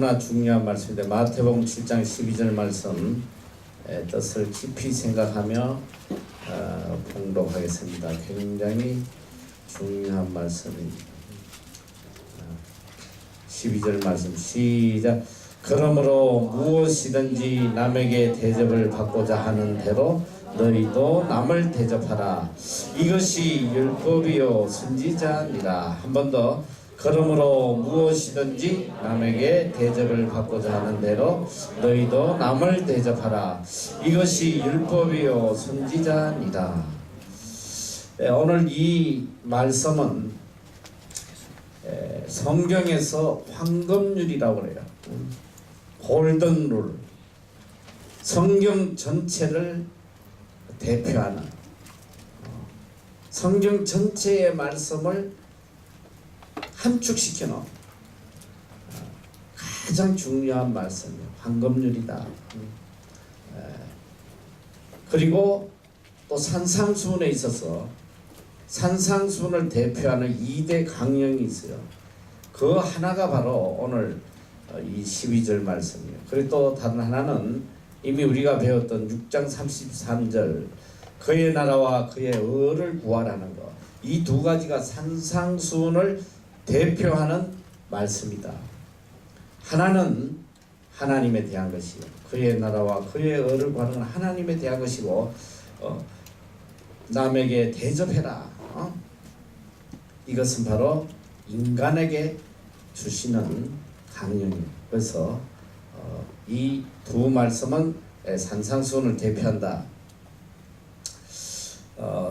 얼마나 중요한 말씀인데 마태복음 7장 12절 말씀 뜻을 깊이 생각하며 봉독하겠습니다. 굉장히 중요한 말씀입니다. 12절 말씀 시작. 그러므로 무엇이든지 남에게 대접을 받고자 하는 대로 너희도 남을 대접하라. 이것이 율법이요 선지자니라. 한 번 더. 그러므로 무엇이든지 남에게 대접을 받고자 하는 대로 너희도 남을 대접하라. 이것이 율법이요 선지자니라. 오늘 이 말씀은 성경에서 황금률이라고 그래요. 골든룰. 성경 전체를 대표하는 성경 전체의 말씀을 함축시켜 놓은 가장 중요한 말씀이에요. 황금률이다. 그리고 또 산상수훈에 있어서 산상수훈을 대표하는 2대 강령이 있어요. 그 하나가 바로 오늘 이 12절 말씀이에요. 그리고 또 다른 하나는 이미 우리가 배웠던 6장 33절 그의 나라와 그의 의를 구하라는 것. 이 두 가지가 산상수훈을 대표하는 말씀이다. 하나는 하나님에 대한 것이요. 그의 나라와 그의 의를 구하는 건 하나님에 대한 것이고 남에게 대접해라. 이것은 바로 인간에게 주시는 강령이에요. 그래서 이 두 말씀은 산상수훈을 대표한다.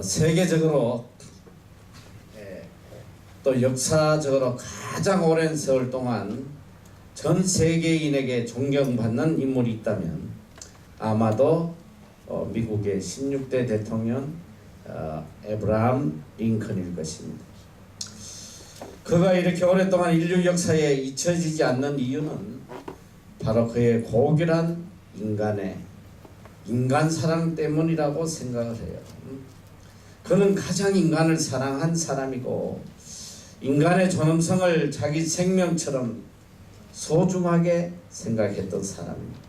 세계적으로 또 역사적으로 가장 오랜 세월 동안 전 세계인에게 존경받는 인물이 있다면 아마도 미국의 16대 대통령 에브라함 링컨일 것입니다. 그가 이렇게 오랫동안 인류 역사에 잊혀지지 않는 이유는 바로 그의 고결한 인간 사랑 때문이라고 생각을 해요. 그는 가장 인간을 사랑한 사람이고 인간의 존엄성을 자기 생명처럼 소중하게 생각했던 사람입니다.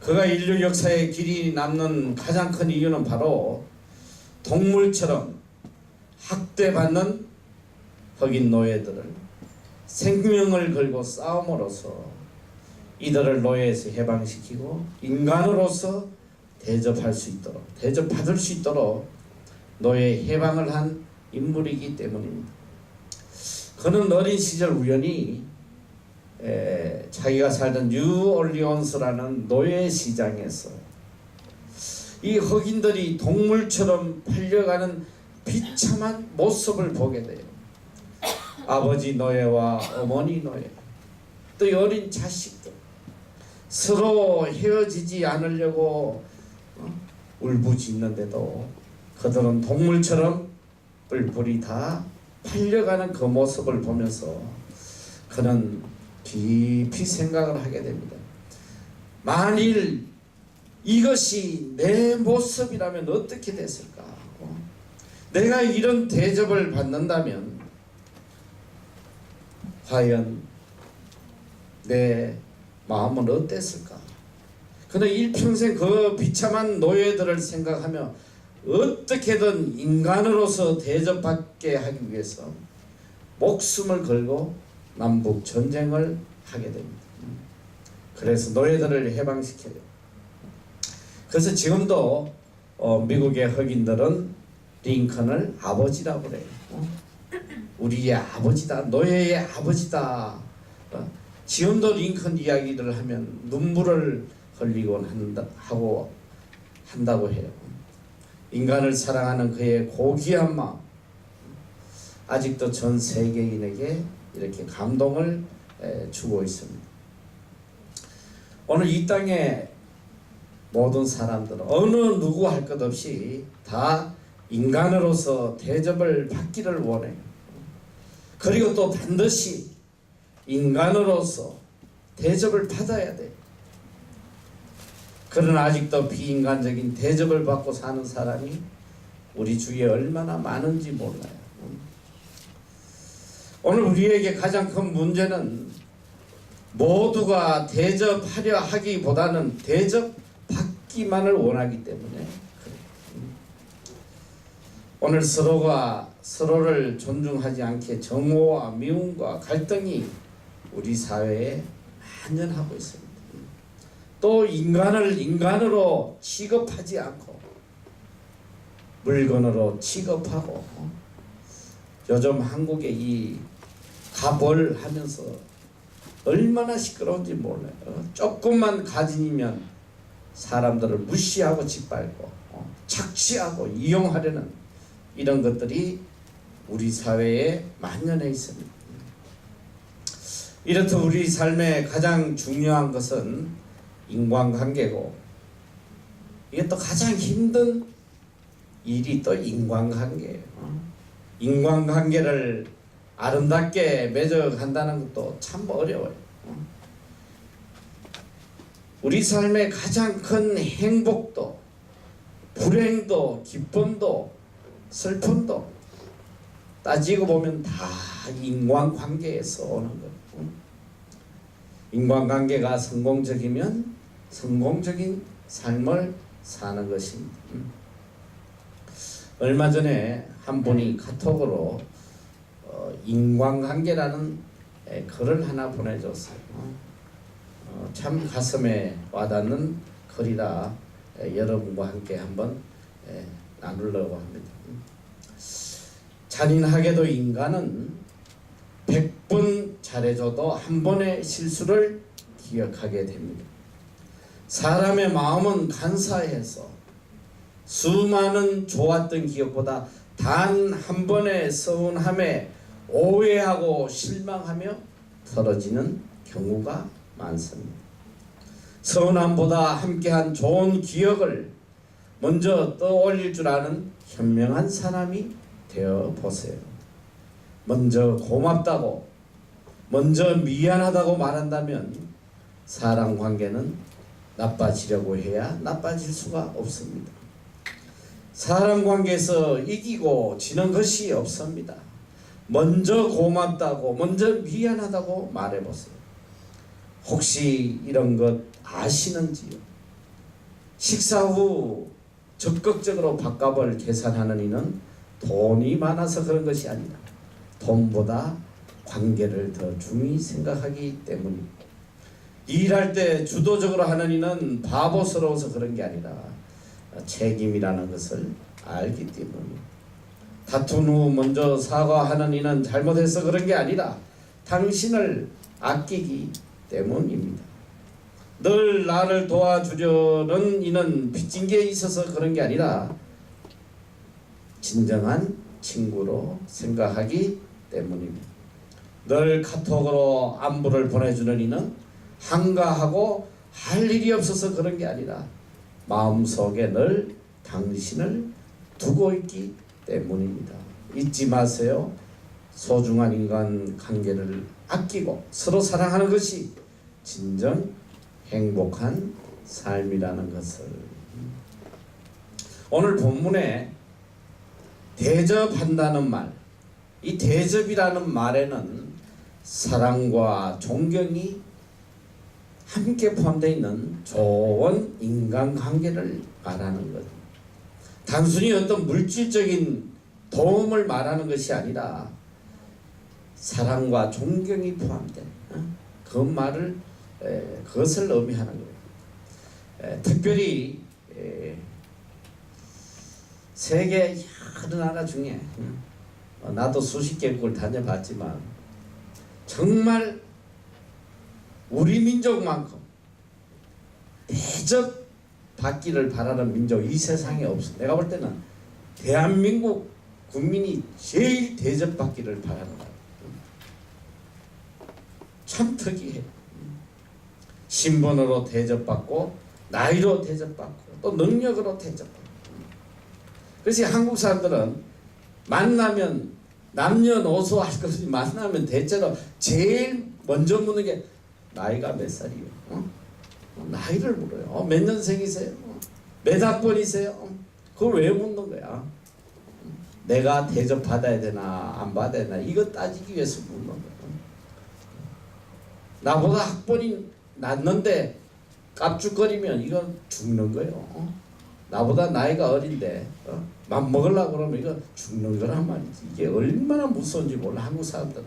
그가 인류 역사에 길이 남는 가장 큰 이유는 바로 동물처럼 학대받는 흑인 노예들을 생명을 걸고 싸움으로써 이들을 노예에서 해방시키고 인간으로서 대접할 수 있도록 대접받을 수 있도록 노예 해방을 한 인물이기 때문입니다. 그는 어린 시절 우연히 자기가 살던 뉴올리언스라는 노예 시장에서 이 흑인들이 동물처럼 팔려가는 비참한 모습을 보게 돼요. 아버지 노예와 어머니 노예 또 어린 자식들 서로 헤어지지 않으려고 울부짖는데도 그들은 동물처럼 뿔뿔이 다 팔려가는 그 모습을 보면서 그는 깊이 생각을 하게 됩니다. 만일 이것이 내 모습이라면 어떻게 됐을까? 내가 이런 대접을 받는다면 과연 내 마음은 어땠을까? 그는 일평생 그 비참한 노예들을 생각하며 어떻게든 인간으로서 대접받게 하기 위해서 목숨을 걸고 남북 전쟁을 하게 됩니다. 그래서 노예들을 해방시켜요. 그래서 지금도 미국의 흑인들은 링컨을 아버지라고 그래요. 우리의 아버지다, 노예의 아버지다. 지금도 링컨 이야기를 하면 눈물을 흘리곤 한다고 해요. 인간을 사랑하는 그의 고귀한 마음 아직도 전 세계인에게 이렇게 감동을 주고 있습니다. 오늘 이 땅의 모든 사람들은 어느 누구 할 것 없이 다 인간으로서 대접을 받기를 원해요. 그리고 또 반드시 인간으로서 대접을 받아야 돼요. 그러나 아직도 비인간적인 대접을 받고 사는 사람이 우리 주위에 얼마나 많은지 몰라요. 오늘 우리에게 가장 큰 문제는 모두가 대접하려 하기보다는 대접받기만을 원하기 때문에 그래요. 오늘 서로가 서로를 존중하지 않게 정오와 미움과 갈등이 우리 사회에 만연하고 있습니다. 또 인간을 인간으로 취급하지 않고 물건으로 취급하고 요즘 한국의 이 가벌하면서 얼마나 시끄러운지 몰라요. 조금만 가진이면 사람들을 무시하고 짓밟고 착취하고 이용하려는 이런 것들이 우리 사회에 만연해 있습니다. 이렇듯 우리 삶의 가장 중요한 것은 인간관계고, 이게 또 가장 힘든 일이 또 인간관계예요. 인간관계를 아름답게 맺어간다는 것도 참 어려워요. 우리 삶의 가장 큰 행복도 불행도 기쁨도 슬픔도 따지고 보면 다 인간관계에서 오는 거예요. 인간관계가 성공적이면 성공적인 삶을 사는 것입니다. 얼마 전에 한 분이 카톡으로 인간관계라는 글을 하나 보내줬어요. 참 가슴에 와닿는 글이라 여러분과 함께 한번 나누려고 합니다. 잔인하게도 인간은 100번 잘해줘도 한 번의 실수를 기억하게 됩니다. 사람의 마음은 간사해서 수많은 좋았던 기억보다 단 한 번의 서운함에 오해하고 실망하며 떨어지는 경우가 많습니다. 서운함보다 함께한 좋은 기억을 먼저 떠올릴 줄 아는 현명한 사람이 되어 보세요. 먼저 고맙다고, 먼저 미안하다고 말한다면 사람 관계는 나빠지려고 해야 나빠질 수가 없습니다. 사람 관계에서 이기고 지는 것이 없습니다. 먼저 고맙다고, 먼저 미안하다고 말해보세요. 혹시 이런 것 아시는지요? 식사 후 적극적으로 밥값을 계산하는 이는 돈이 많아서 그런 것이 아니라 돈보다 관계를 더 중히 생각하기 때문입니다. 일할 때 주도적으로 하는 이는 바보스러워서 그런 게 아니라 책임이라는 것을 알기 때문입니다. 다툰 후 먼저 사과하는 이는 잘못해서 그런 게 아니라 당신을 아끼기 때문입니다. 늘 나를 도와주려는 이는 빚진 게 있어서 그런 게 아니라 진정한 친구로 생각하기 때문입니다. 늘 카톡으로 안부를 보내주는 이는 한가하고 할 일이 없어서 그런 게 아니라 마음속에 늘 당신을 두고 있기 때문입니다. 잊지 마세요. 소중한 인간 관계를 아끼고 서로 사랑하는 것이 진정 행복한 삶이라는 것을. 오늘 본문에 대접한다는 말, 이 대접이라는 말에는 사랑과 존경이 함께 포함되어 있는 좋은 인간관계를 말하는 것. 단순히 어떤 물질적인 도움을 말하는 것이 아니라 사랑과 존경이 포함된 그 말을 그것을 의미하는 거예요. 특별히 세계 여러 나라 중에 나도 수십 개국을 다녀봤지만 정말 우리 민족만큼 대접받기를 바라는 민족 이 세상에 없어. 내가 볼 때는 대한민국 국민이 제일 대접받기를 바라는 거야. 참 특이해. 신분으로 대접받고 나이로 대접받고 또 능력으로 대접받고. 그래서 한국 사람들은 만나면 남녀노소 할 것이 만나면 대체로 제일 먼저 묻는 게 나이가 몇 살이요? 나이를 물어요. 몇 년생이세요? 몇 학번이세요? 그걸 왜 묻는 거야? 내가 대접받아야 되나 안 받아야 되나 이거 따지기 위해서 묻는 거야. 나보다 학번이 낮는데 깝죽거리면 이건 죽는 거예요. 나보다 나이가 어린데 맘먹으려고 그러면 이거 죽는 거란 말이지. 이게 얼마나 무서운지 몰라 한국 사람들은.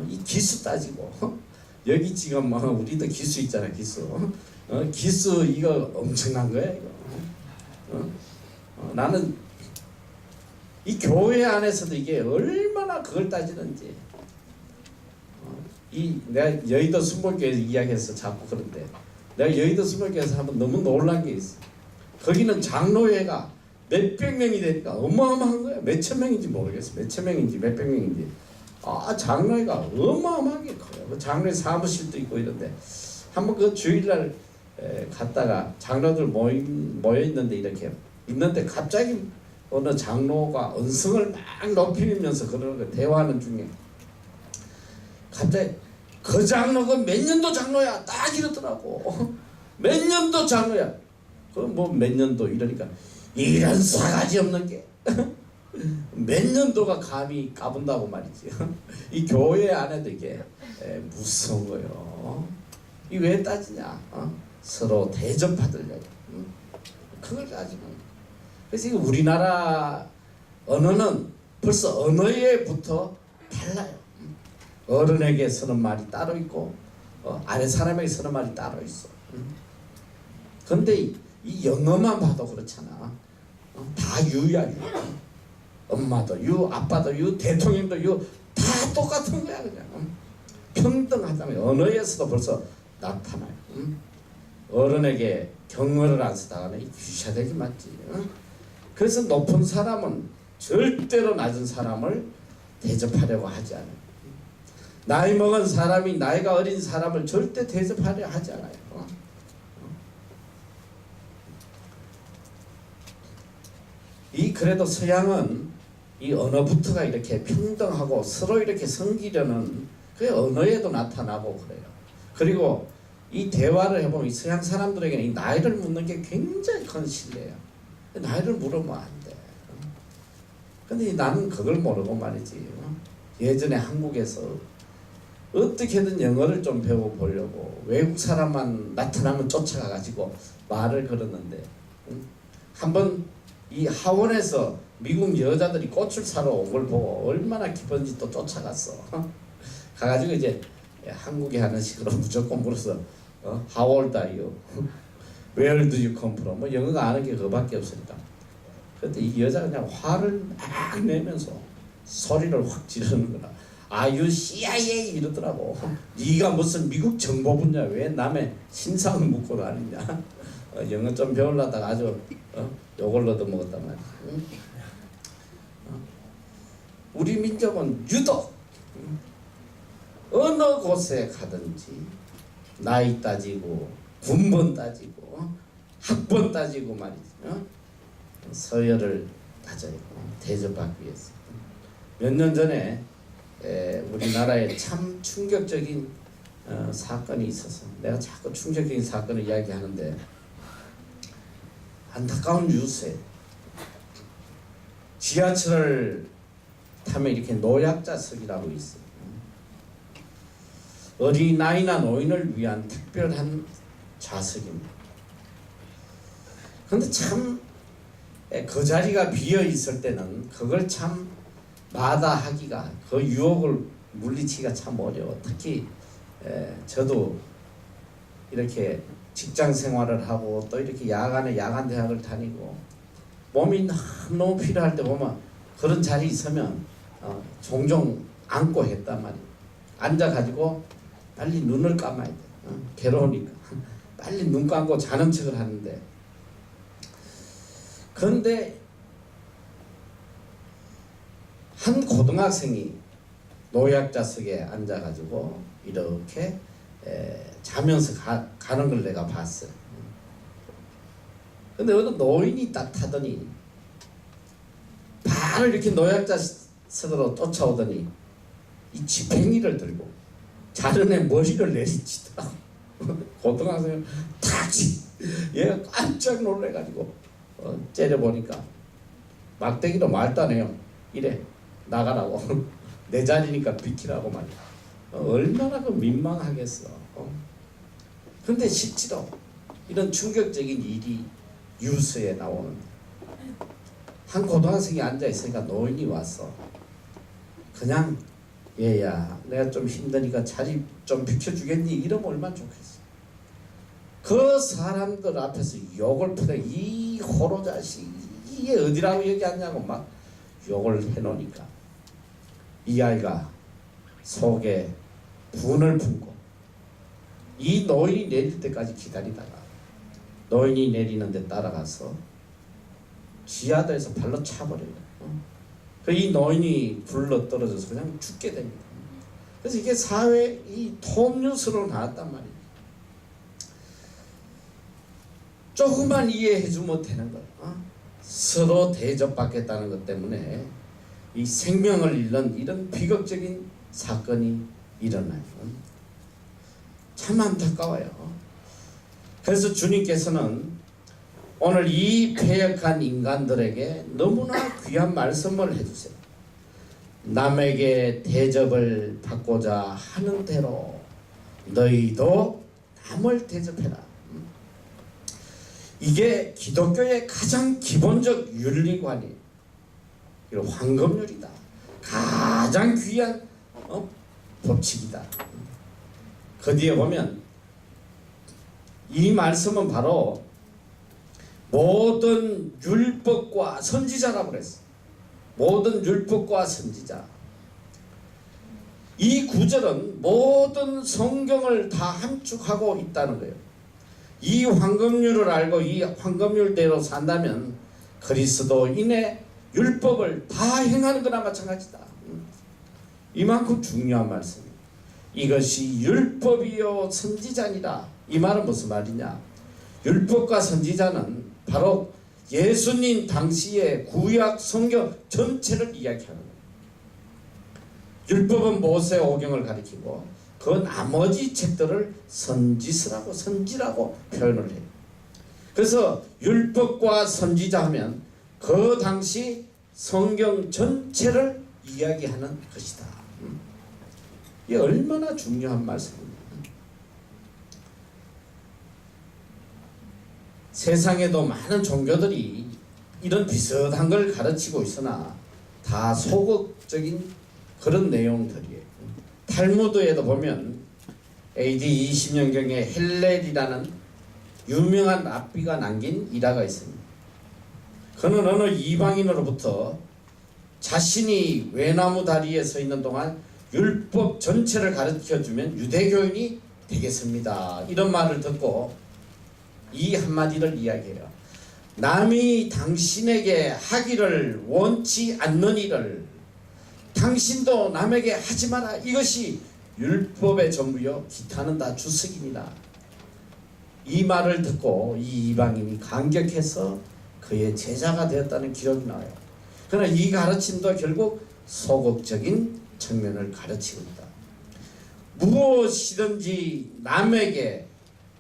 이 기수 따지고 여기 지금 우리도 기수 있잖아. 기수 기수 이거 엄청난 거야 이거. 나는 이 교회 안에서도 이게 얼마나 그걸 따지는지. 내가 여의도 순복교에서 이야기해서 자꾸 그런데 내가 여의도 순복교에서 한번 너무 놀란 게 있어. 거기는 장로회가 몇백 명이 되니까 어마어마한 거야. 몇천 명인지 모르겠어. 몇천 명인지 몇백 명인지. 장로회가 어마어마하게 커요. 그 장로회 사무실도 있고 이런데 한번 그 주일날 갔다가 장로들 모여 있는데 이렇게 있는데 갑자기 어느 장로가 언성을 막 높이면서 그러는 거 대화하는 중에 갑자기 그 장로가 몇 년도 장로야 딱 이러더라고. 몇 년도 장로야. 그럼 뭐 몇 년도 이러니까 이런 싸가지 없는 게 몇 년도가 감히 까분다고 말이지. 이 교회 안에도 이게 무서운 거요. 이 왜 따지냐? 서로 대접받으려고. 그걸 따지는. 그래서 이거 우리나라 언어는 벌써 언어에부터 달라요. 어른에게 서는 말이 따로 있고 아래 사람에게 서는 말이 따로 있어. 근데 이 영어만 봐도 그렇잖아. 다 유야 유. 엄마도 유, 아빠도 유, 대통령도 유, 다 똑같은 거야 그냥. 평등하다면 언어에서도 벌써 나타나요. 어른에게 경어를 안 쓰다가는 유샤되기 맞지. 그래서 높은 사람은 절대로 낮은 사람을 대접하려고 하지 않아요. 나이 먹은 사람이 나이가 어린 사람을 절대 대접하려 하지 않아요. 그래도 서양은 이 언어부터가 이렇게 평등하고 서로 이렇게 섬기려는 그 언어에도 나타나고 그래요. 그리고 이 대화를 해보면 이 서양 사람들에게는 이 나이를 묻는 게 굉장히 큰 신뢰예요. 나이를 물으면 안 돼. 근데 나는 그걸 모르고 말이지. 예전에 한국에서 어떻게든 영어를 좀 배워보려고 외국 사람만 나타나면 쫓아가가지고 말을 걸었는데 한번 이 하원에서 미국 여자들이 꽃을 사러 온 걸 보고 얼마나 기쁜지 또 쫓아갔어. 가가지고 이제 한국에 하는 식으로 무조건 물어서 How old are you? Where do you come from? 뭐 영어가 아는 게 그거밖에 없으니까. 그때 이 여자가 그냥 화를 막 내면서 소리를 확 지르는 거라. Are you CIA? 이러더라고. 네가 무슨 미국 정보부냐? 왜 남의 신상을 묻고 다니냐? 영어 좀 배우려다가 아주 욕을 얻어먹었단 말이야. 우리 민족은 유독 어느 곳에 가든지 나이 따지고 군번 따지고 학번 따지고 말이지. 서열을 따져요. 대접받기 위해서. 몇 년 전에 우리나라에 참 충격적인 사건이 있어서 내가 자꾸 충격적인 사건을 이야기하는데 안타까운 뉴스에 지하철을 타면 이렇게 노약자석이라고 있어요. 어린아이나 노인을 위한 특별한 좌석입니다. 그런데 참 그 자리가 비어 있을 때는 그걸 참 마다하기가 그 유혹을 물리치기가 참 어려워. 특히 저도 이렇게 직장 생활을 하고 또 이렇게 야간에 야간 대학을 다니고 몸이 너무 필요할 때 보면 그런 자리 있으면 종종 앉고 했단 말이에요. 앉아가지고 빨리 눈을 감아야 돼. 괴로우니까 빨리 눈 감고 자는 척을 하는데 그런데 한 고등학생이 노약자석에 앉아가지고 이렇게 자면서 가는 걸 내가 봤어요. 근데 어느 노인이 딱 타더니 바로 이렇게 노약자석으로 쫓아오더니 이 지팽이를 들고 자른 애 머리를 내리치더라고. 고등학생을 탁 치. 얘가 깜짝 놀래가지고 째려보니까 막대기로 말도 안 해요. 이래 나가라고. 내 자리니까 비키라고 말이야. 얼마나 그 민망하겠어. 근데 실제로 이런 충격적인 일이 뉴스에 나오는, 한 고등학생이 앉아 있으니까 노인이 와서 그냥 얘야 내가 좀 힘드니까 자리 좀 비켜주겠니? 이러면 얼마나 좋겠어. 그 사람들 앞에서 욕을 푸대. 이 호로 자식 이게 어디라고 여기 앉냐고 막 욕을 해놓으니까 이 아이가 속에 분을 품고 이 노인이 내릴 때까지 기다리다가 노인이 내리는데 따라가서 지하도에서 발로 차버려요. 이 노인이 굴러 떨어져서 그냥 죽게 됩니다. 그래서 이게 사회 이 톱뉴스로 나왔단 말이에요. 조금만 이해해주면 되는 거예요. 서로 대접받겠다는 것 때문에 이 생명을 잃는 이런 비극적인 사건이 일어나요. 참 안타까워요. 그래서 주님께서는 오늘 이 패역한 인간들에게 너무나 귀한 말씀을 해주세요. 남에게 대접을 받고자 하는 대로 너희도 남을 대접해라. 이게 기독교의 가장 기본적 윤리관이에요. 황금률이다. 가장 귀한 법칙이다. 그 뒤에 보면 이 말씀은 바로 모든 율법과 선지자라고 그랬어. 모든 율법과 선지자. 이 구절은 모든 성경을 다 함축하고 있다는 거예요. 이 황금률을 알고 이 황금률대로 산다면 그리스도인의 율법을 다 행하는 거나 마찬가지다. 이만큼 중요한 말씀이에요. 이것이 율법이요 선지자니라. 이 말은 무슨 말이냐? 율법과 선지자는 바로 예수님 당시의 구약 성경 전체를 이야기하는 거예요. 율법은 모세 오경을 가리키고 그 나머지 책들을 선지서라고 선지라고 표현을 해요. 그래서 율법과 선지자 하면 그 당시 성경 전체를 이야기하는 것이다. 이게 얼마나 중요한 말씀입니다. 세상에도 많은 종교들이 이런 비슷한 걸 가르치고 있으나 다 소극적인 그런 내용들이에요. 탈무드에도 보면 AD 20년경에 헬렐이라는 유명한 랍비가 남긴 일화가 있습니다. 그는 어느 이방인으로부터 자신이 외나무 다리에 서 있는 동안 율법 전체를 가르쳐주면 유대교인이 되겠습니다. 이런 말을 듣고 이 한마디를 이야기해요. 남이 당신에게 하기를 원치 않는 일을 당신도 남에게 하지 마라. 이것이 율법의 전부요 기타는 다 주석입니다. 이 말을 듣고 이 이방인이 감격해서 그의 제자가 되었다는 기록이 나와요. 그러나 이 가르침도 결국 소극적인 측면을 가르치고 있다. 무엇이든지 남에게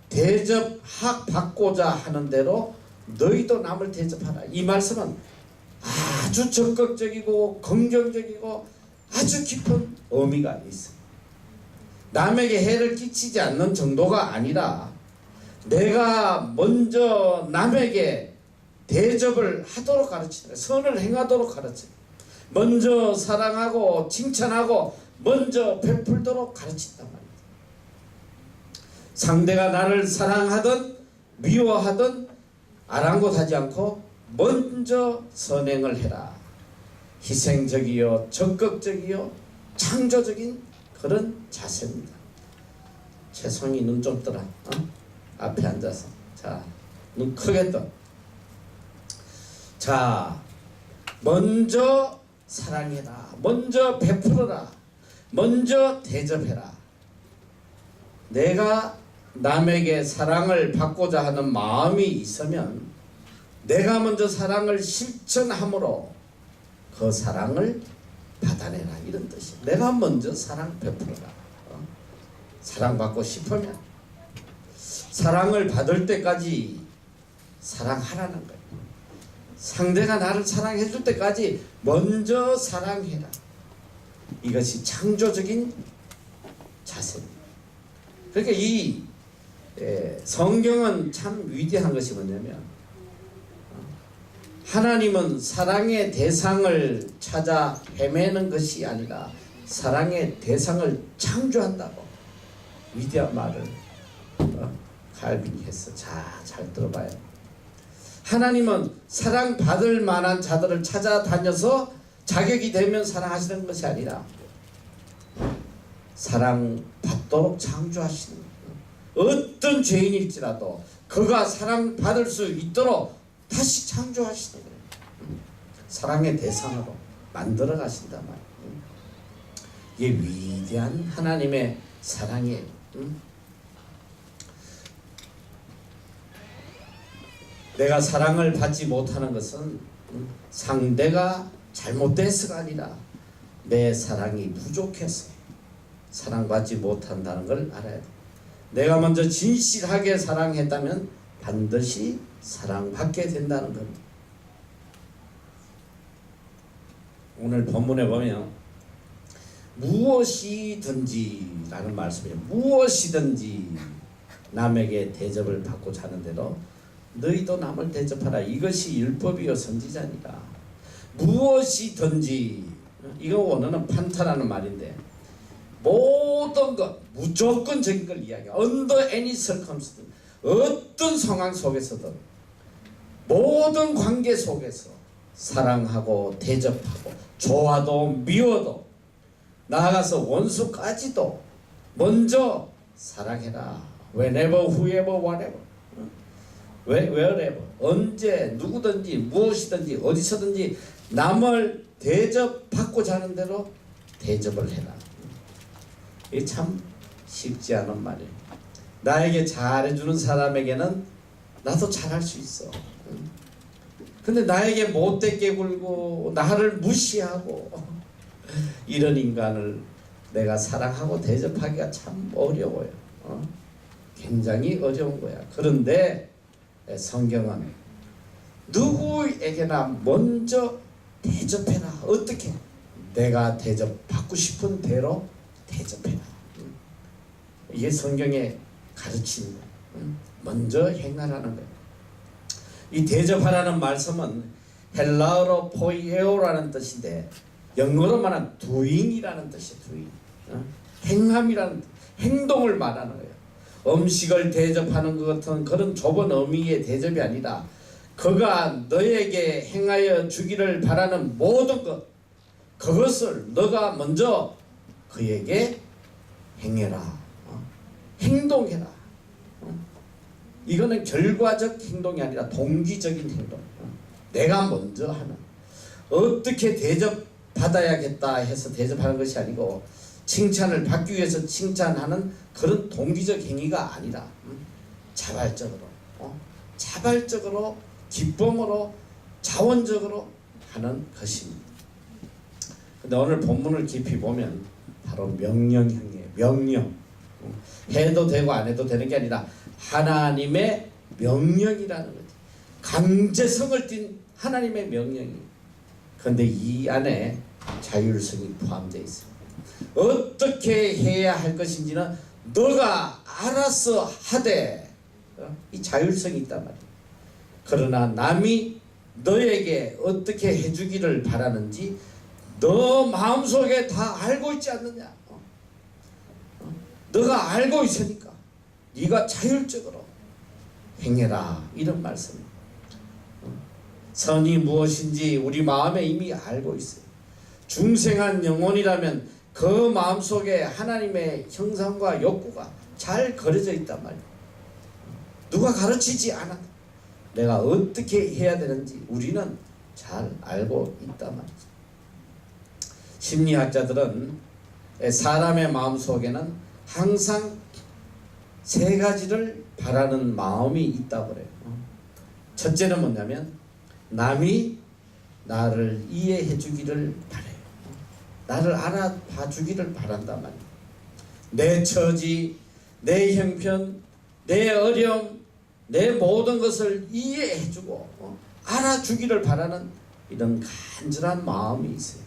대접받고자 하는 대로 너희도 남을 대접하라. 이 말씀은 아주 적극적이고 긍정적이고 아주 깊은 의미가 있습니다. 남에게 해를 끼치지 않는 정도가 아니라 내가 먼저 남에게 대접을 하도록 가르치라. 선을 행하도록 가르치라. 먼저 사랑하고 칭찬하고 먼저 베풀도록 가르친단 말입니다. 상대가 나를 사랑하든 미워하든 아랑곳하지 않고 먼저 선행을 해라. 희생적이요 적극적이요 창조적인 그런 자세입니다. 최송이 눈 좀 뜨라. 앞에 앉아서 자, 눈 크게 떠. 자, 먼저 사랑해라. 먼저 베풀어라. 먼저 대접해라. 내가 남에게 사랑을 받고자 하는 마음이 있으면 내가 먼저 사랑을 실천함으로 그 사랑을 받아내라. 이런 뜻이에요. 내가 먼저 사랑 베풀어라. 사랑받고 싶으면 사랑을 받을 때까지 사랑하라는 거예요. 상대가 나를 사랑해 줄 때까지 먼저 사랑해라. 이것이 창조적인 자세입니다. 그러니까 이 성경은 참 위대한 것이 뭐냐면 하나님은 사랑의 대상을 찾아 헤매는 것이 아니라 사랑의 대상을 창조한다고 위대한 말을 칼빈이 했어. 잘 들어봐요. 하나님은 사랑받을 만한 자들을 찾아다녀서 자격이 되면 사랑하시는 것이 아니라 사랑받도록 창조하시는 거예요. 어떤 죄인일지라도 그가 사랑받을 수 있도록 다시 창조하시는 거예요. 사랑의 대상으로 만들어 가신단 말이에요. 이게 위대한 하나님의 사랑이에요. 내가 사랑을 받지 못하는 것은 상대가 잘못돼서가 아니라 내 사랑이 부족해서 사랑받지 못한다는 걸 알아야 돼. 내가 먼저 진실하게 사랑했다면 반드시 사랑받게 된다는 겁니다. 오늘 본문에 보면 무엇이든지 라는 말씀이에요. 무엇이든지 남에게 대접을 받고자 하는 대로 너희도 남을 대접하라. 이것이 율법이요 선지자니라. 무엇이든지, 이거 원어는 판타라는 말인데 모든 것, 무조건적인 걸 이야기해. Under any circumstance, 어떤 상황 속에서든 모든 관계 속에서 사랑하고 대접하고 좋아도 미워도 나아가서 원수까지도 먼저 사랑해라. Whenever, whoever, whatever, wherever, 언제 누구든지 무엇이든지 어디서든지 남을 대접받고자 하는 대로 대접을 해라. 이게 참 쉽지 않은 말이에요. 나에게 잘해주는 사람에게는 나도 잘할 수 있어. 근데 나에게 못되게 굴고 나를 무시하고 이런 인간을 내가 사랑하고 대접하기가 참 어려워요. 굉장히 어려운 거야. 그런데 성경은 누구에게나 먼저 대접해라. 어떻게? 내가 대접받고 싶은 대로 대접해라. 이게 성경의 가르침입니다. 먼저 행하라는 거예요. 이 대접하라는 말씀은 헬라어로 포이에오라는 뜻인데 영어로 말하면 doing이라는 뜻이에요. doing. 행함이라는 행동을 말하는 거예요. 음식을 대접하는 것 같은 그런 좁은 의미의 대접이 아니라 그가 너에게 행하여 주기를 바라는 모든 것, 그것을 너가 먼저 그에게 행해라. 행동해라. 이거는 결과적 행동이 아니라 동기적인 행동. 내가 먼저 하는. 어떻게 대접받아야겠다 해서 대접하는 것이 아니고 칭찬을 받기 위해서 칭찬하는 그런 동기적 행위가 아니라 자발적으로 기쁨으로 자원적으로 하는 것입니다. 근데 오늘 본문을 깊이 보면 바로 명령형이에요. 명령. 해도 되고 안 해도 되는 게 아니라 하나님의 명령이라는 거지. 강제성을 띤 하나님의 명령이. 그런데 이 안에 자율성이 포함되어 있어요. 어떻게 해야 할 것인지는 너가 알아서 하되, 이 자율성이 있단 말이야. 그러나 남이 너에게 어떻게 해주기를 바라는지 너 마음속에 다 알고 있지 않느냐. 너가 알고 있으니까 네가 자율적으로 행해라. 이런 말씀. 선이 무엇인지 우리 마음에 이미 알고 있어요. 중생한 영혼이라면 그 마음속에 하나님의 형상과 욕구가 잘 그려져 있단 말이에요. 누가 가르치지 않아. 내가 어떻게 해야 되는지 우리는 잘 알고 있단 말이죠. 심리학자들은 사람의 마음속에는 항상 세 가지를 바라는 마음이 있다고 그래요. 첫째는 뭐냐면 남이 나를 이해해 주기를 바래요. 나를 알아봐 주기를 바란단 말이에요. 내 처지, 내 형편, 내 어려움, 내 모든 것을 이해해 주고 알아주기를 바라는 이런 간절한 마음이 있어요.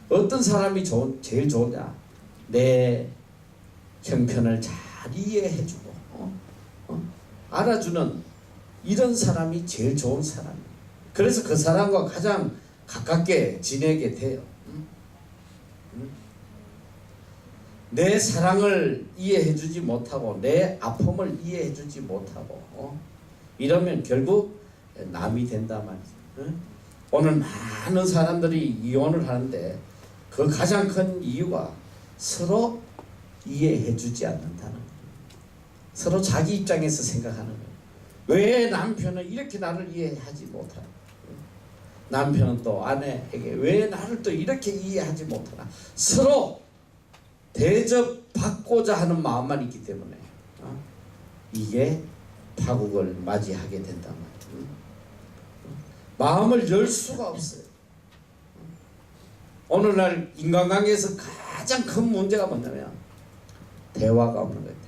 어떤 사람이 제일 좋으냐? 내 형편을 잘 이해해주고 알아주는 이런 사람이 제일 좋은 사람이에요. 그래서 그 사람과 가장 가깝게 지내게 돼요. 내 사랑을 이해해주지 못하고 내 아픔을 이해해주지 못하고 이러면 결국 남이 된단 말이죠. 오늘 많은 사람들이 이혼을 하는데 그 가장 큰 이유가 서로 이해해주지 않는다는 거예요. 서로 자기 입장에서 생각하는 거예요. 왜 남편은 이렇게 나를 이해하지 못하나? 남편은 또 아내에게 왜 나를 또 이렇게 이해하지 못하나? 서로 대접받고자 하는 마음만 있기 때문에 이게 파국을 맞이하게 된단 말이에요. 마음을 열 수가 없어요. 오늘날 인간관계에서 가장 큰 문제가 뭐냐면 대화가 없는 거예요.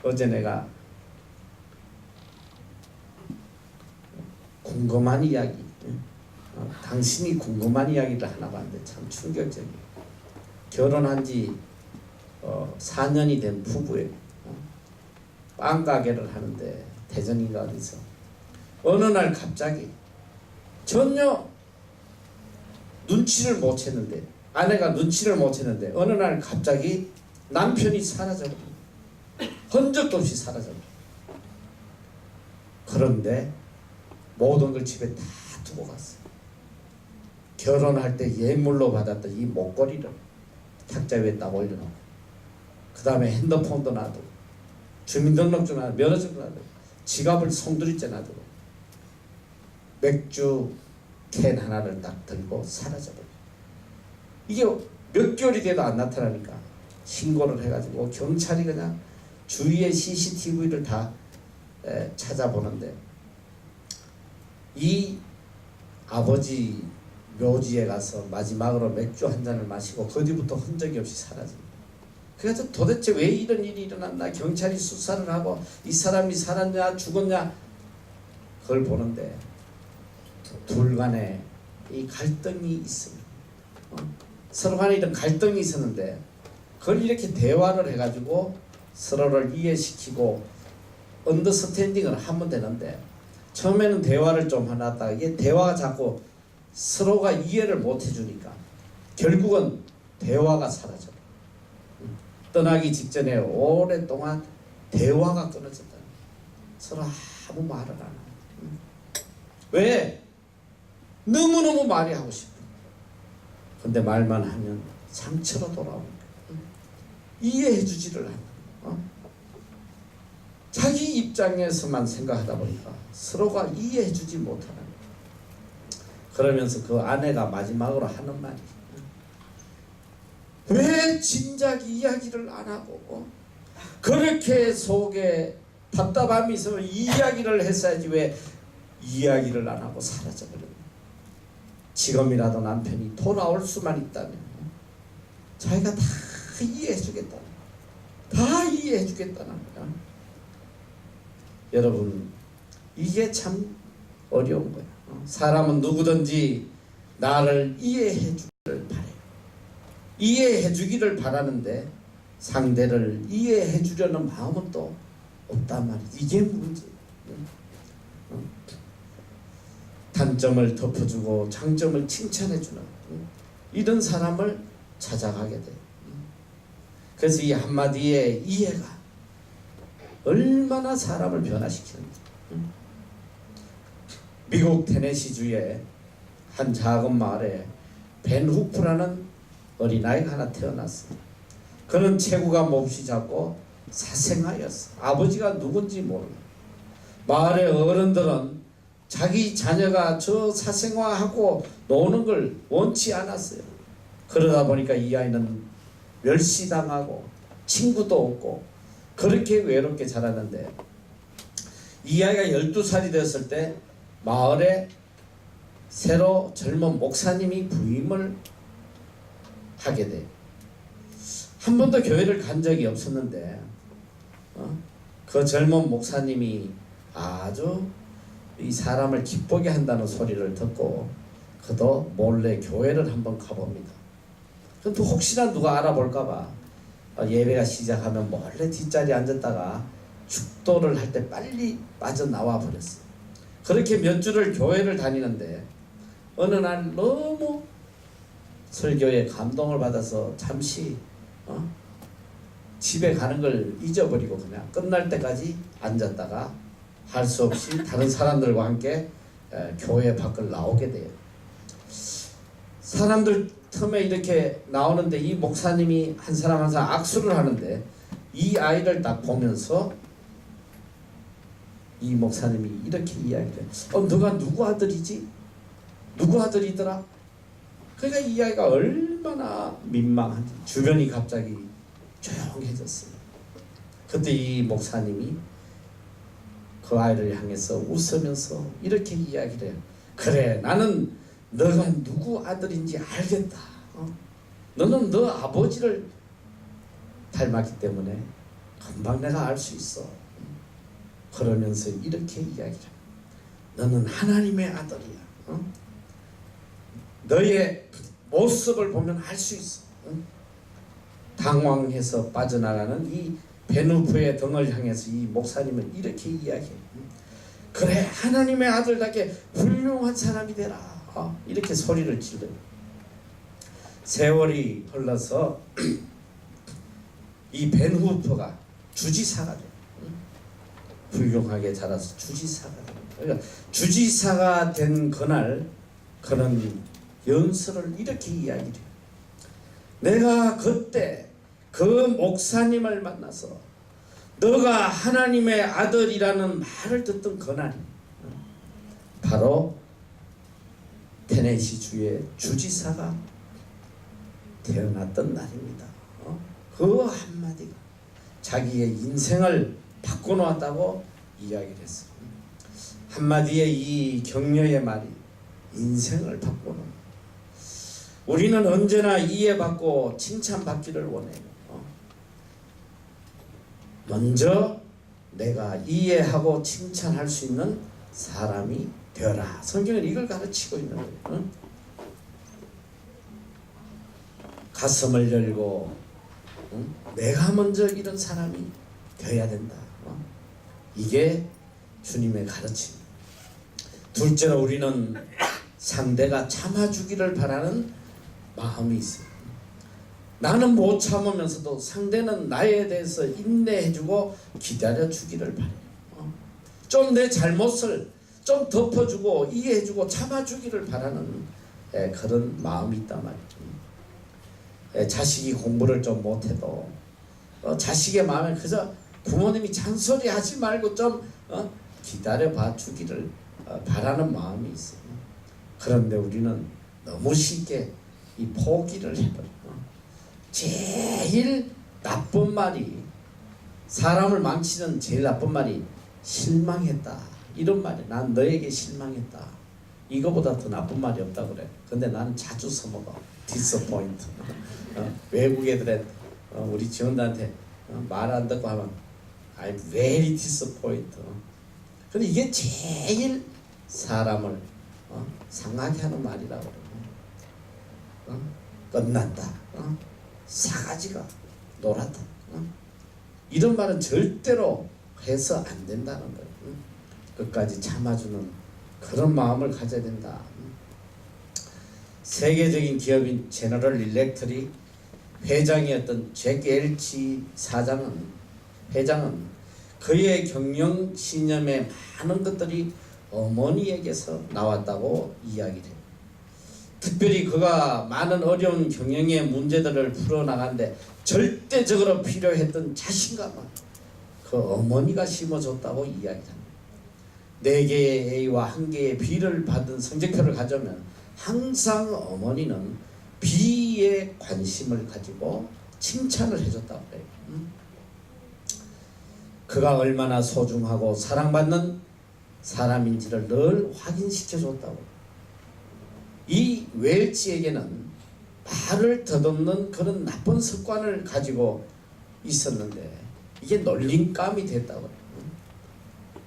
어제 내가 궁금한 이야기, 당신이 궁금한 이야기를 하나 봤는데 참 충격적이에요. 결혼한 지 4년이 된 부부예요. 빵 가게를 하는데 대전인가 어디서 어느 날 갑자기 전혀 눈치를 못 챘는데 아내가 눈치를 못 챘는데 어느 날 갑자기 남편이 사라져버린 흔적도 없이 사라져버린. 그런데 모든 걸 집에 다 두고 갔어요. 결혼할 때 예물로 받았던 이 목걸이를 탁자 위에 딱 올려놓고 그 다음에 핸드폰도 놔두고 주민등록증 놔두고 면허증도 놔두고 지갑을 송두리째 놔두고 맥주 캔 하나를 딱 들고 사라져버려요. 이게 몇 개월이 돼도 안 나타나니까 신고를 해가지고 경찰이 그냥 주위의 CCTV를 다 찾아보는데 이 아버지 묘지에 가서 마지막으로 맥주 한 잔을 마시고 그 뒤부터 흔적이 없이 사라집니다. 그래서 도대체 왜 이런 일이 일어났나 경찰이 수사를 하고 이 사람이 살았냐 죽었냐 그걸 보는데 둘 간에 이 갈등이 있습니다. 서로 간에 이런 갈등이 있었는데 그걸 이렇게 대화를 해가지고 서로를 이해시키고 언더스탠딩을 하면 되는데 처음에는 대화를 좀 해놨다가 이게 대화가 자꾸 서로가 이해를 못 해주니까 결국은 대화가 사라져. 떠나기 직전에 오랫동안 대화가 끊어졌다. 서로 아무 말을 안 하고. 왜? 너무너무 말이 하고 싶어. 근데 말만 하면 상처로 돌아오니까 이해해주지를 않아. 자기 입장에서만 생각하다 보니까 서로가 이해해주지 못하는. 그러면서 그 아내가 마지막으로 하는 말이 왜 진작 이야기를 안 하고 그렇게 속에 답답함이 있으면 이야기를 했어야지 왜 이야기를 안 하고 사라져버렸나. 지금이라도 남편이 돌아올 수만 있다면 자기가 다 이해해주겠다. 다 이해해주겠다는 거야. 여러분 이게 참 어려운 거야. 사람은 누구든지 나를 이해해주기를 바래요. 이해해주기를 바라는데 상대를 이해해주려는 마음은 또 없단 말이지. 이게 문제. 단점을 덮어주고 장점을 칭찬해주는 이런 사람을 찾아가게 돼. 그래서 이 한마디의 이해가 얼마나 사람을 변화시키는지. 미국 테네시주의 한 작은 마을에 벤 후프라는 어린아이가 하나 태어났습니다. 그는 체구가 몹시 작고 사생아였어. 아버지가 누군지 모르고. 마을의 어른들은 자기 자녀가 저 사생아하고 노는 걸 원치 않았어요. 그러다 보니까 이 아이는 멸시당하고 친구도 없고 그렇게 외롭게 자랐는데 이 아이가 12살이 되었을 때 마을에 새로 젊은 목사님이 부임을 하게 돼요. 한 번도 교회를 간 적이 없었는데 그 젊은 목사님이 아주 이 사람을 기쁘게 한다는 소리를 듣고 그도 몰래 교회를 한번 가봅니다. 근데 혹시나 누가 알아볼까봐 예배가 시작하면 몰래 뒷자리에 앉았다가 축도를 할 때 빨리 빠져나와 버렸어요. 그렇게 몇 주를 교회를 다니는데 어느 날 너무 설교에 감동을 받아서 잠시 집에 가는 걸 잊어버리고 그냥 끝날 때까지 앉았다가 할 수 없이 다른 사람들과 함께 교회 밖을 나오게 돼요. 사람들 틈에 이렇게 나오는데 이 목사님이 한 사람 한 사람 악수를 하는데 이 아이를 딱 보면서 이 목사님이 이렇게 이야기를 해요. 너가 누구 아들이지? 누구 아들이더라? 그러니까 이 아이가 얼마나 민망한지 주변이 갑자기 조용해졌어요. 그때 이 목사님이 그 아이를 향해서 웃으면서 이렇게 이야기를 해요. 그래, 나는 너가 누구 아들인지 알겠다. 너는 너 아버지를 닮았기 때문에 금방 내가 알 수 있어. 그러면서 이렇게 이야기를 해요. 너는 하나님의 아들이야. 너의 모습을 보면 알 수 있어. 당황해서 빠져나가는 이 베누프의 등을 향해서 이 목사님은 이렇게 이야기해요. 그래, 하나님의 아들답게 훌륭한 사람이 되라. 이렇게 소리를 질러요. 세월이 흘러서 이 벤후프가 주지사가 돼요. 훌륭하게 자라서 주지사가 돼요. 그러니까 주지사가 된 그날 그는 연설을 이렇게 이야기해요. 내가 그때 그 목사님을 만나서 너가 하나님의 아들이라는 말을 듣던 그날이 바로 테네시 주의 주지사가 태어났던 날입니다. 그 한마디가 자기의 인생을 바꿔놓았다고 이야기를 했어요. 한마디의 이 격려의 말이 인생을 바꿔놓은. 우리는 언제나 이해받고 칭찬받기를 원해요. 먼저 내가 이해하고 칭찬할 수 있는 사람이 되어라. 성경은 이걸 가르치고 있는 거예요. 가슴을 열고 내가 먼저 이런 사람이 되어야 된다. 이게 주님의 가르침. 둘째로 우리는 상대가 참아주기를 바라는 마음이 있어요. 나는 못 참으면서도 상대는 나에 대해서 인내해주고 기다려주기를 바라요. 좀 내 잘못을 좀 덮어주고 이해해주고 참아주기를 바라는 그런 마음이 있단 말이죠. 자식이 공부를 좀 못해도 자식의 마음에 그저 부모님이 잔소리 하지 말고 좀 기다려봐 주기를 바라는 마음이 있어요. 그런데 우리는 너무 쉽게 이 포기를 해버려요. 제일 나쁜 말이, 사람을 망치는 제일 나쁜 말이 실망했다. 이런 말이에요. 난 너에게 실망했다. 이거보다 더 나쁜 말이 없다 그래. 근데 나는 자주 써먹어. disappoint. 외국 애들은 우리 지원자한테 말 안 듣고 하면 I'm very disappoint. 근데 이게 제일 사람을 상하게 하는 말이라고 그래요. 끝났다. 사가지가 놀았다. 이런 말은 절대로 해서 안 된다는 거예요. 끝까지 참아주는 그런 마음을 가져야 된다. 세계적인 기업인 제너럴 일렉트릭 회장이었던 잭 엘치 회장은 그의 경영 신념의 많은 것들이 어머니에게서 나왔다고 이야기해요. 특별히 그가 많은 어려운 경영의 문제들을 풀어나가는데 절대적으로 필요했던 자신감은 그 어머니가 심어줬다고 이야기합니다. 4개의 A와 1개의 B를 받은 성적표를 가져오면 항상 어머니는 B에 관심을 가지고 칭찬을 해줬다고 해요. 그가 얼마나 소중하고 사랑받는 사람인지를 늘 확인시켜줬다고. 이 웰치에게는 말을 더듬는 그런 나쁜 습관을 가지고 있었는데 이게 놀림감이 됐다고.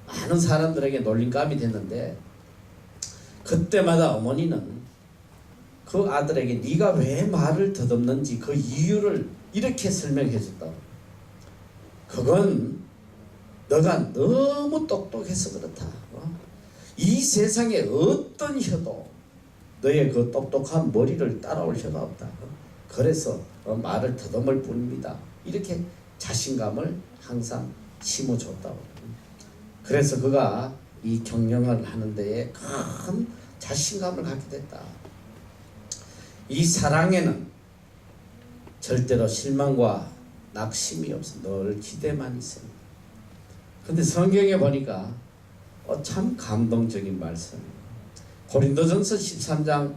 많은 사람들에게 놀림감이 됐는데 그때마다 어머니는 그 아들에게 네가 왜 말을 더듬는지 그 이유를 이렇게 설명해 줬다고. 그건 너가 너무 똑똑해서 그렇다. 이 세상에 어떤 혀도 너의 그 똑똑한 머리를 따라올 혀가 없다. 그래서 말을 더듬을 뿐입니다. 이렇게 자신감을 항상 심어줬다고. 그래서 그가 이 경영을 하는 데에 큰 자신감을 갖게 됐다. 이 사랑에는 절대로 실망과 낙심이 없어. 늘 기대만 있습니다. 근데 성경에 보니까 참 감동적인 말씀. 고린도전서 13장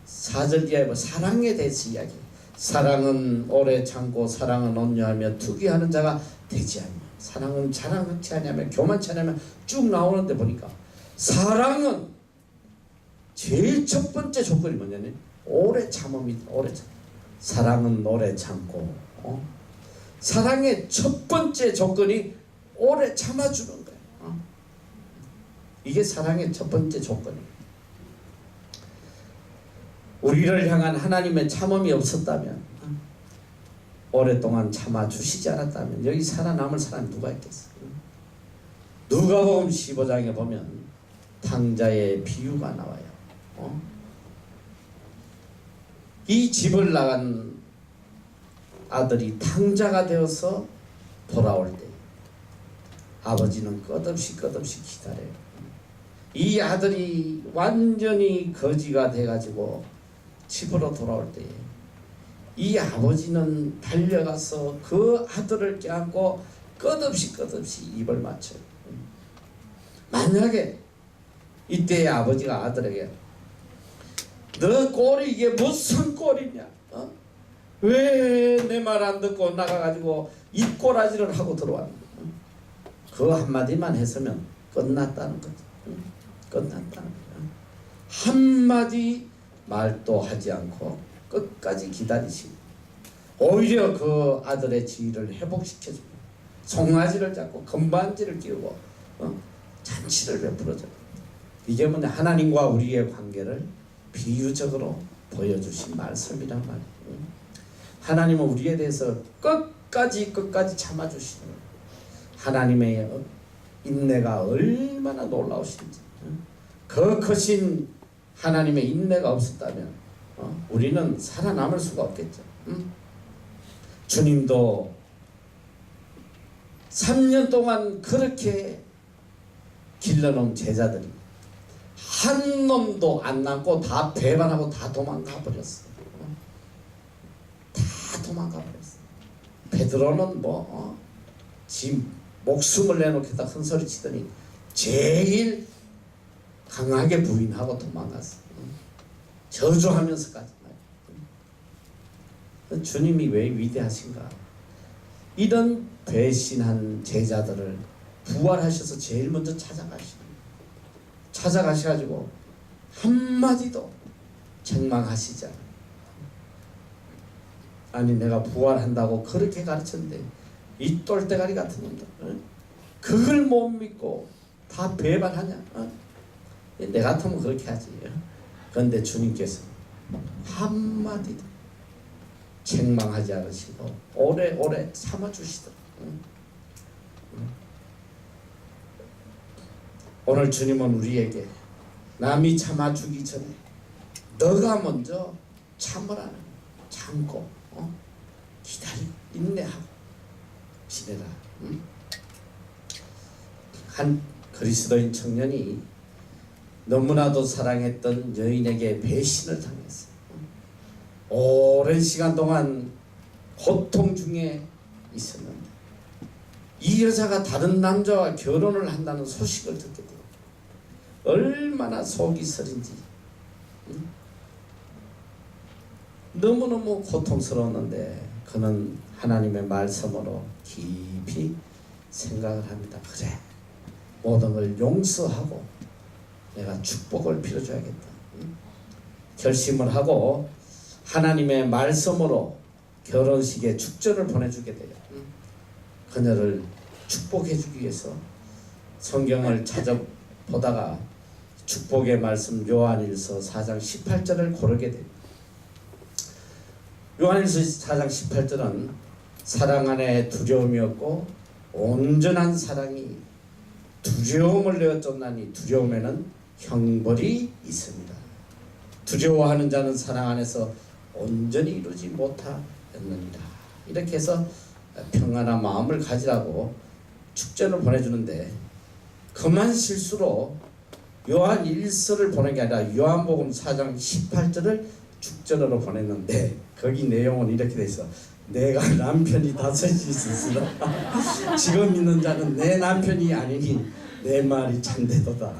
4절 이하에 사랑에 대해서 이야기. 사랑은 오래 참고 사랑은 온유하며 투기하는 자가 되지 않으며 사랑은 자랑하지 않으며 교만치 않으며 쭉 나오는데 보니까 사랑은 제일 첫 번째 조건이 뭐냐면 오래 참음이다. 오래 참. 사랑은 오래 참고 사랑의 첫 번째 조건이 오래 참아주는 거예요. 이게 사랑의 첫 번째 조건이에요. 우리를 향한 하나님의 참음이 없었다면 오랫동안 참아주시지 않았다면 여기 살아남을 사람이 누가 있겠어요? 누가복음 15장에 보면 탕자의 비유가 나와요. 이 집을 나간 아들이 탕자가 되어서 돌아올 때 아버지는 끝없이 기다려요. 이 아들이 완전히 거지가 돼가지고 집으로 돌아올 때 이 아버지는 달려가서 그 아들을 껴안고 끝없이 입을 맞춰요. 만약에 이때 아버지가 아들에게 너 꼴이 이게 무슨 꼴이냐? 왜 내 말 안 듣고 나가가지고 입꼬라지를 하고 들어왔는가? 그 한마디만 했으면 끝났다는 거죠. 끝났다는 거죠. 한마디 말도 하지 않고 끝까지 기다리시고 오히려 그 아들의 지위를 회복시켜주고 송아지를 잡고 금반지를 끼우고 잔치를 베풀어줘요. 이게 뭐냐? 하나님과 우리의 관계를 비유적으로 보여주신 말씀이란 말이에요. 하나님은 우리에 대해서 끝까지 참아주시는 거예요. 하나님의 인내가 얼마나 놀라우신지. 그 크신 하나님의 인내가 없었다면 우리는 살아남을 수가 없겠죠. 주님도 3년 동안 그렇게 길러놓은 제자들이 한 놈도 안 남고 다 배반하고 다 도망가 버렸어요. 다 도망가 버렸어요. 베드로는 지 목숨을 내놓겠다 큰 소리 치더니 제일 강하게 부인하고 도망갔어요. 저주하면서까지. 주님이 왜 위대하신가? 이런 배신한 제자들을 부활하셔서 제일 먼저 찾아가셔가지고 한마디도 책망하시지 않아요. 아니 내가 부활한다고 그렇게 가르쳤는데 이 똘대가리 같은 놈들 그걸 못 믿고 다 배반하냐? 내 같으면 그렇게 하지. 그런데 주님께서 한마디도 책망하지 않으시고 오래오래 참아주시더라. 오늘 주님은 우리에게 남이 참아주기 전에 너가 먼저 참으라는, 참고 기다리고 인내하고 지내라. 한 그리스도인 청년이 너무나도 사랑했던 여인에게 배신을 당했어요. 오랜 시간 동안 고통 중에 있었는데 이 여자가 다른 남자와 결혼을 한다는 소식을 듣게 돼요. 얼마나 속이 서린지. 너무너무 고통스러웠는데 그는 하나님의 말씀으로 깊이 생각을 합니다. 그래, 모든 걸 용서하고 내가 축복을 빌어줘야겠다. 결심을 하고 하나님의 말씀으로 결혼식에 축전을 보내주게 돼요. 그녀를 축복해주기 위해서 성경을 찾아보다가 축복의 말씀 요한일서 4장 18절을 고르게 됩니다. 요한일서 4장 18절은 사랑 안에 두려움이 없고 온전한 사랑이 두려움을 내어 쫓나니 두려움에는 형벌이 있습니다. 두려워하는 자는 사랑 안에서 온전히 이루지 못하였느니라. 이렇게 해서 평안한 마음을 가지라고 축전을 보내주는데, 그만 실수로 요한 1서를 보낸 게 아니라 요한복음 4장 18절을 축전으로 보냈는데, 거기 내용은 이렇게 돼 있어. 내가 남편이 5이 있으나 지금 있는 자는 내 남편이 아니니 내 말이 참되도다.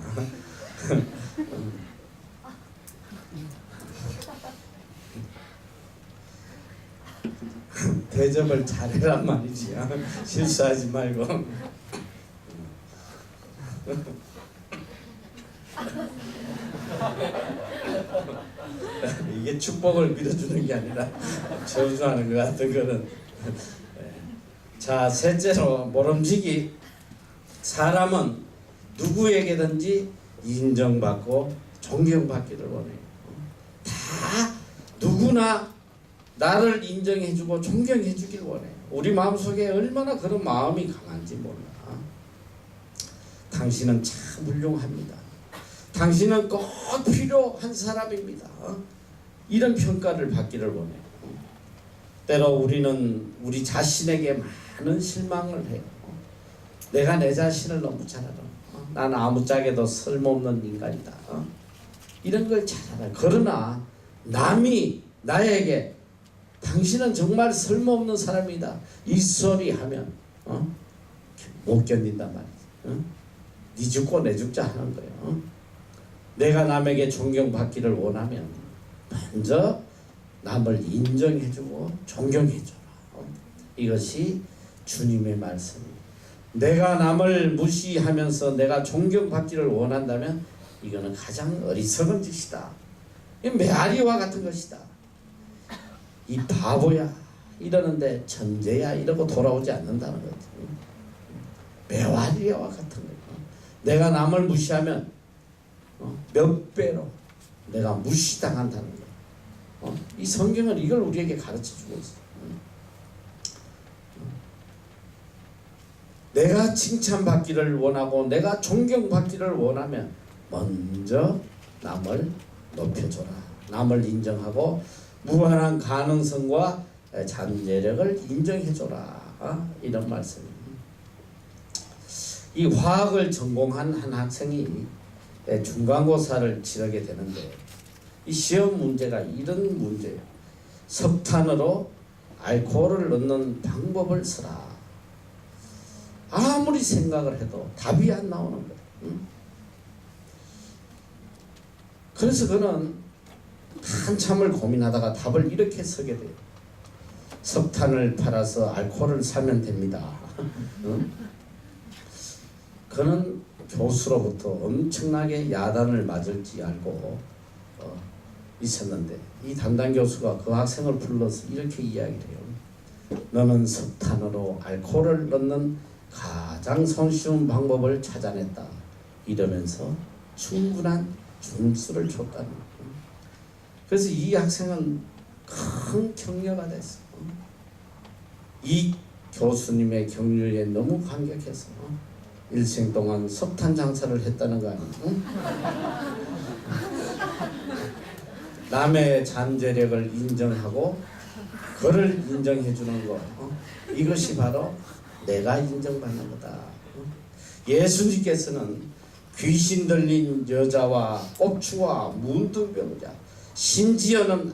대접을 잘해란 말이지. 실수하지 말고. 이게 축복을 빌어주는 게 아니라 저주하는 것 같은 거는. 자, 셋째로 모름지기. 사람은 누구에게든지 인정받고 존경받기를 원해요. 다 누구나 나를 인정해주고 존경해주길 원해요. 우리 마음속에 얼마나 그런 마음이 강한지 몰라. 당신은 참 훌륭합니다. 당신은 꼭 필요한 사람입니다. 이런 평가를 받기를 원해요. 때로 우리는 우리 자신에게 많은 실망을 해요. 내가 내 자신을 너무 잘 알아. 나는 아무짝에도 쓸모없는 인간이다. 이런 걸 잘 알아요. 그러나 남이 나에게 당신은 정말 쓸모없는 사람이다, 이 소리 하면 못 견딘단 말이지. 네 죽고 내 죽자 하는 거예요. 내가 남에게 존경받기를 원하면 먼저 남을 인정해주고 존경해줘라. 이것이 주님의 말씀입니다. 내가 남을 무시하면서 내가 존경받기를 원한다면 이거는 가장 어리석은 짓이다. 메아리와 같은 것이다. 이 바보야 이러는데 천재야 이러고 돌아오지 않는다는 거지. 메아리와 같은 거야. 내가 남을 무시하면 몇 배로 내가 무시당한다는 거야. 이 성경은 이걸 우리에게 가르쳐주고 있어. 내가 칭찬받기를 원하고 내가 존경받기를 원하면 먼저 남을 높여줘라. 남을 인정하고 무한한 가능성과 잠재력을 인정해줘라. 이런 말씀입니다. 이 화학을 전공한 한 학생이 중간고사를 치르게 되는데, 이 시험 문제가 이런 문제예요. 석탄으로 알코올을 넣는 방법을 써라. 아무리 생각을 해도 답이 안 나오는 거예요. 그래서 그는 한참을 고민하다가 답을 이렇게 쓰게 돼요. 석탄을 팔아서 알코올을 사면 됩니다. 그는 교수로부터 엄청나게 야단을 맞을지 알고 있었는데, 이 담당 교수가 그 학생을 불러서 이렇게 이야기를 해요. 너는 석탄으로 알코올을 넣는 가장 손쉬운 방법을 찾아냈다. 이러면서 충분한 점수를 줬다는 거예요. 그래서 이 학생은 큰 격려가 됐어. 이 교수님의 격려에 너무 감격해서 일생 동안 석탄 장사를 했다는 거 아니에요? 남의 잠재력을 인정하고 그를 인정해 주는 거, 이것이 바로 내가 인정받는 거다. 예수님께서는 귀신 들린 여자와 꼽추와 문둥병자, 심지어는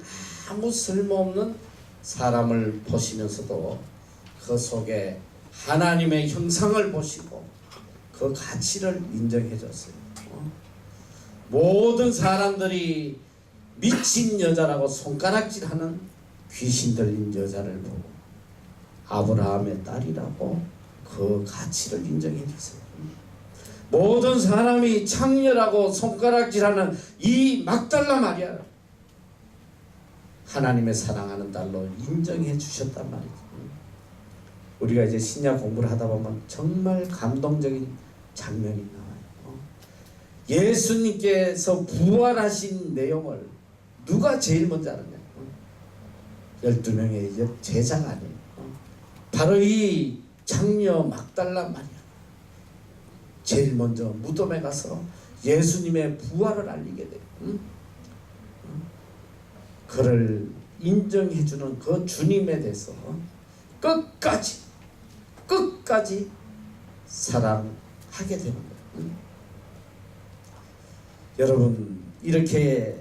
아무 쓸모없는 사람을 보시면서도 그 속에 하나님의 형상을 보시고 그 가치를 인정해 줬어요. 모든 사람들이 미친 여자라고 손가락질하는 귀신 들린 여자를 보고 아브라함의 딸이라고 그 가치를 인정해 줬어요. 모든 사람이 창녀라고 손가락질하는 이 막달라 마리아, 하나님의 사랑하는 딸로 인정해 주셨단 말이죠. 우리가 이제 신약 공부를 하다 보면 정말 감동적인 장면이 나와요. 예수님께서 부활하신 내용을 누가 제일 먼저 아느냐? 12명의 제자가 아니에요. 바로 이 장녀 막달라 마리아, 제일 먼저 무덤에 가서 예수님의 부활을 알리게 돼요. 그를 인정해주는 그 주님에 대해서 끝까지 사랑하게 되는 거예요. 여러분, 이렇게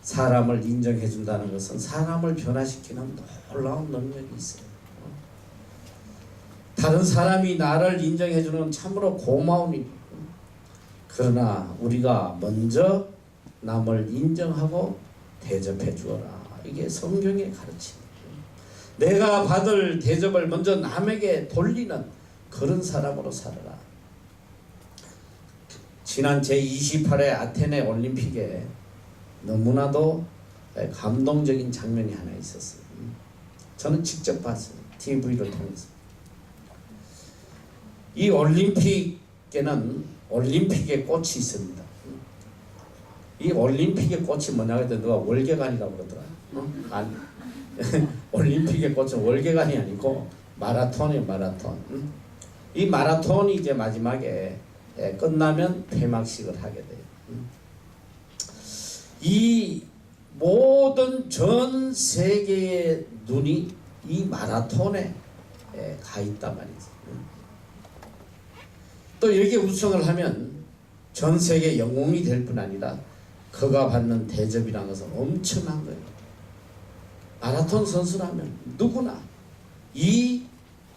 사람을 인정해준다는 것은 사람을 변화시키는 놀라운 능력이 있어요. 다른 사람이 나를 인정해주는 참으로 고마운 일. 그러나 우리가 먼저 남을 인정하고 대접해 주어라. 이게 성경의 가르침이에요. 내가 받을 대접을 먼저 남에게 돌리는 그런 사람으로 살아라. 지난 제28회 아테네 올림픽에 너무나도 감동적인 장면이 하나 있었어요. 저는 직접 봤어요. TV를 통해서. 이 올림픽에는 올림픽의 꽃이 있습니다. 이 올림픽의 꽃이 뭐냐고 했더니 누가 월계관이라고 그러더라. 아니, 올림픽의 꽃은 월계관이 아니고 마라톤이에요. 마라톤. 이 마라톤이 이제 마지막에 끝나면 폐막식을 하게 돼요. 이 모든 전 세계의 눈이 이 마라톤에 가 있단 말이죠. 또 여기에 우승을 하면 전 세계 영웅이 될 뿐 아니라 그가 받는 대접이라는 것은 엄청난 거예요. 마라톤 선수라면 누구나 이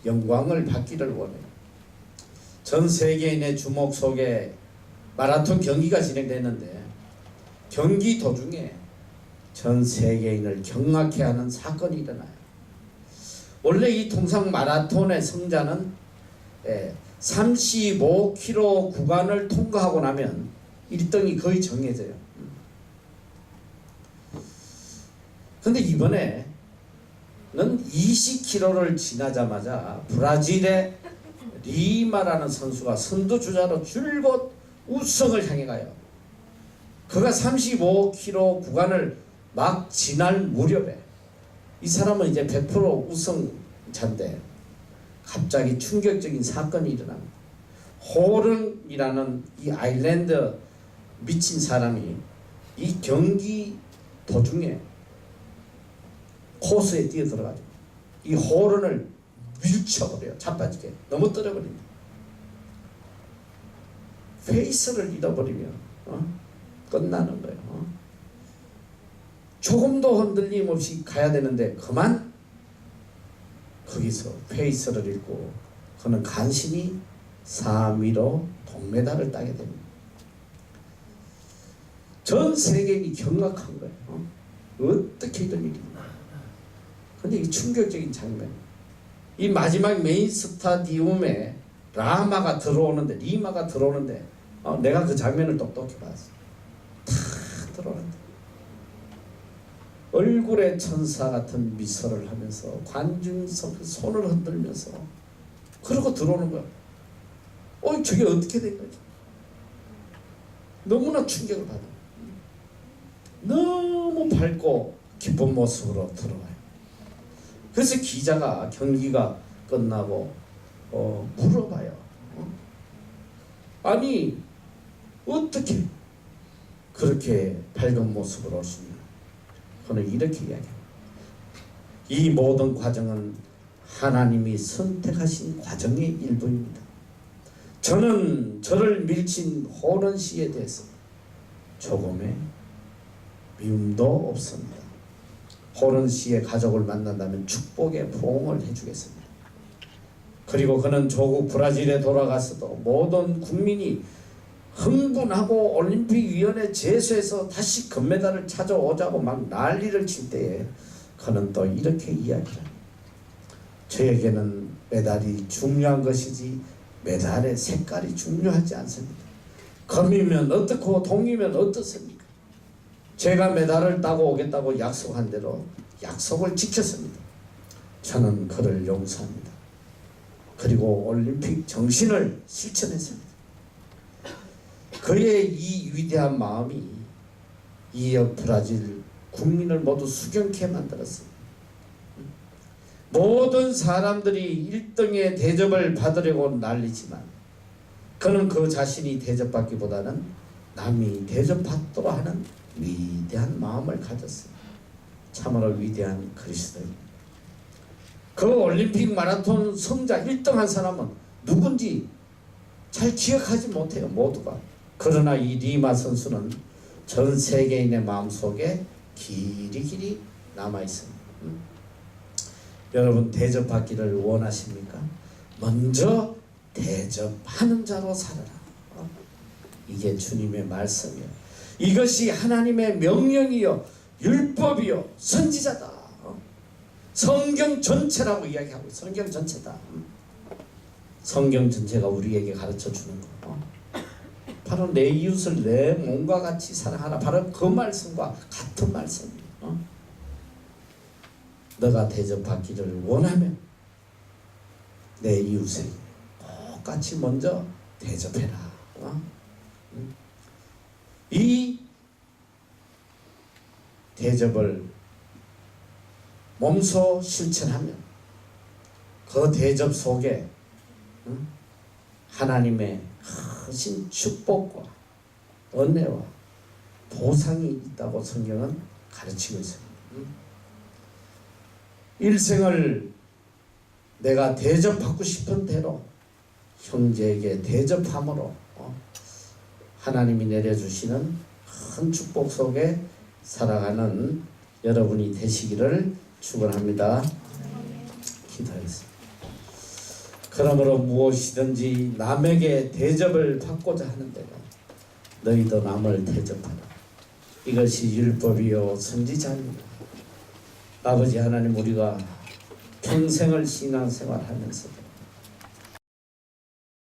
영광을 받기를 원해요. 전 세계인의 주목 속에 마라톤 경기가 진행됐는데 경기 도중에 전 세계인을 경악해 하는 사건이 일어나요. 원래 이 통상 마라톤의 승자는 35km 구간을 통과하고 나면 1등이 거의 정해져요. 근데 이번에는 20km를 지나자마자 브라질의 리마라는 선수가 선두주자로 줄곧 우승을 향해 가요. 그가 35km 구간을 막 지날 무렵에 이 사람은 이제 100% 우승자인데 갑자기 충격적인 사건이 일어납니다. 호른이라는 이 아일랜드 미친 사람이 이 경기 도중에 코스에 뛰어들어가지고 이 호른을 밀쳐버려요. 자빠지게 넘어뜨려버립니다. 페이스를 잃어버리면 끝나는 거예요. 조금도 흔들림 없이 가야 되는데 그만 거기서 페이스를 잃고 그는 간신히 3위로 동메달을 따게 됩니다. 전 세계인이 경악한 거예요. 어떻게 이런 일이 있나. 근데 이 충격적인 장면, 이 마지막 메인 스타디움에 리마가 들어오는데 내가 그 장면을 똑똑히 봤어. 다 들어오는데 얼굴에 천사 같은 미소를 하면서 관중석 손을 흔들면서 그러고 들어오는 거야. 저게 어떻게 된 거지? 너무나 충격을 받아. 너무 밝고 기쁜 모습으로 들어와요. 그래서 기자가 경기가 끝나고 물어봐요. 아니 어떻게 그렇게 밝은 모습으로 올 수 있나? 그는 이렇게 이야기합니다. 이 모든 과정은 하나님이 선택하신 과정의 일부입니다. 저는 저를 밀친 호른 씨에 대해서 조금의 미움도 없습니다. 호른 씨의 가족을 만난다면 축복의 포옹을 해주겠습니다. 그리고 그는 조국 브라질에 돌아가서도 모든 국민이 흥분하고 올림픽위원회 제소에서 다시 금메달을 찾아오자고 막 난리를 칠 때에 그는 또 이렇게 이야기합니다. 저에게는 메달이 중요한 것이지 메달의 색깔이 중요하지 않습니다. 금이면 어떻고 동이면 어떻습니까? 제가 메달을 따고 오겠다고 약속한 대로 약속을 지켰습니다. 저는 그를 용서합니다. 그리고 올림픽 정신을 실천했습니다. 그의 이 위대한 마음이 이 브라질 국민을 모두 수경케 만들었습니다. 모든 사람들이 1등의 대접을 받으려고 난리지만 그는 그 자신이 대접받기보다는 남이 대접받도록 하는 위대한 마음을 가졌어요. 참으로 위대한 그리스도인. 그 올림픽 마라톤 성자 1등한 사람은 누군지 잘 기억하지 못해요, 모두가. 그러나 이 리마 선수는 전 세계인의 마음속에 길이 남아있습니다. 여러분, 대접받기를 원하십니까? 먼저 대접하는 자로 살아라. 이게 주님의 말씀이요, 이것이 하나님의 명령이요 율법이요 선지자다. 성경 전체라고 이야기하고, 성경 전체다. 성경 전체가 우리에게 가르쳐 주는 거, 바로 내 이웃을 내 몸과 같이 사랑하라. 바로 그 말씀과 같은 말씀이에요. 너가 대접받기를 원하면 내 이웃을 똑같이 먼저 대접해라. 이 대접을 몸소 실천하면 그 대접 속에 하나님의 크신 축복과 은혜와 보상이 있다고 성경은 가르치고 있습니다. 일생을 내가 대접받고 싶은 대로 형제에게 대접함으로 하나님이 내려주시는 큰 축복 속에 살아가는 여러분이 되시기를 축원합니다. 기도하겠습니다. 그러므로 무엇이든지 남에게 대접을 받고자 하는 데가 너희도 남을 대접하라. 이것이 율법이요 선지자입니다. 아버지 하나님, 우리가 평생을 신앙생활하면서도